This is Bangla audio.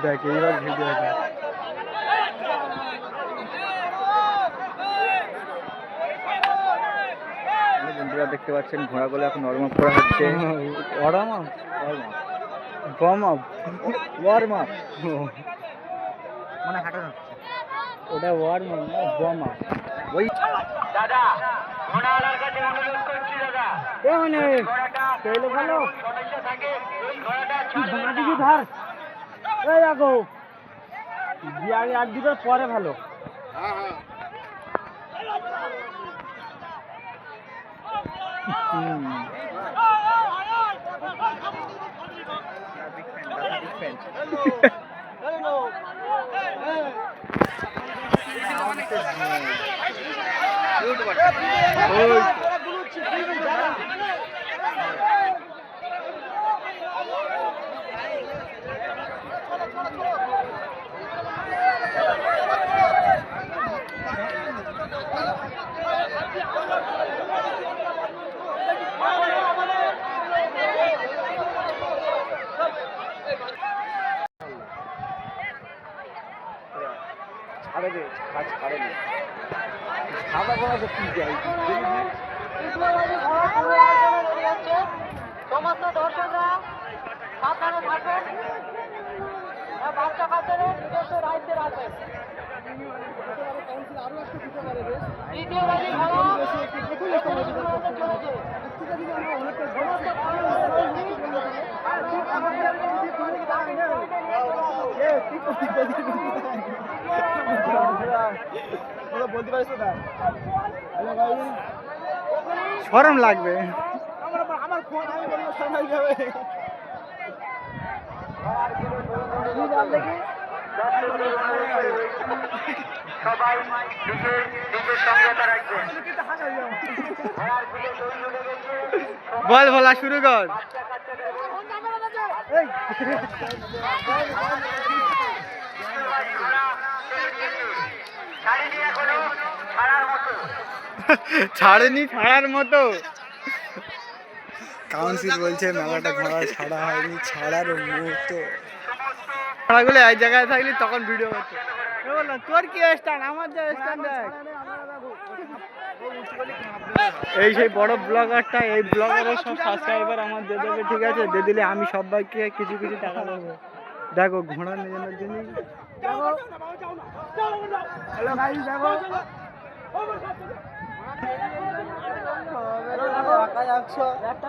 দেখ এইবার ভিডিও আছে। বন্ধুরা দেখতে পাচ্ছেন ঘোড়াগুলো এখন ওয়ার্ম আপ করা হচ্ছে। ওয়ার্ম আপ মানে হাঁটা যাচ্ছে, ওটা ওয়ার্ম আপ না ওয়ার্ম আপ। ওই দাদা ঘোড়াওয়ালার কাছে অনুরোধ করছি দাদা, এ মানে তেলে ভালো সমস্যা থাকে ওই ঘোড়াটা ছাড়বেন না। ধর এই দেখো বিয়ারে আর দিবার পরে ভালো। হ্যাঁ হ্যাঁ সমস্ত দর্শকরা সাবধানে থাকবেন, বাচ্চা কাচ্চাদের নিজস্ব দায়িত্বে রাখবেন। দ্বিতীয় বাজি খেলা চলেছে। শরম লাগবে। সবাই নিজের সংযত রাখবেন। বল বলা শুরু কর। ছাড়েনি ছাড়ার মতো। কাউন্সিল বলছে মেলাটা ঘোড়া ছাড়া হয়নি, ছাড়ার মতো। ঘোড়াগুলো এক জায়গায় থাকলে তখন ভিডিও করছে। তোর কি স্ট্যান্ড, আমার যা স্ট্যান্ড দেখ। এই সেই বড় ব্লগারটা, এই ব্লগারের সব সাবস্ক্রাইবার আমার দিয়ে দেবে, ঠিক আছে? দিয়ে দিলে আমি সবাইকে কিছু কিছু টাকা দেবো। দেখো ঘোড়া নিয়ে জন্য হ্যালো গাইস, দেখো একটা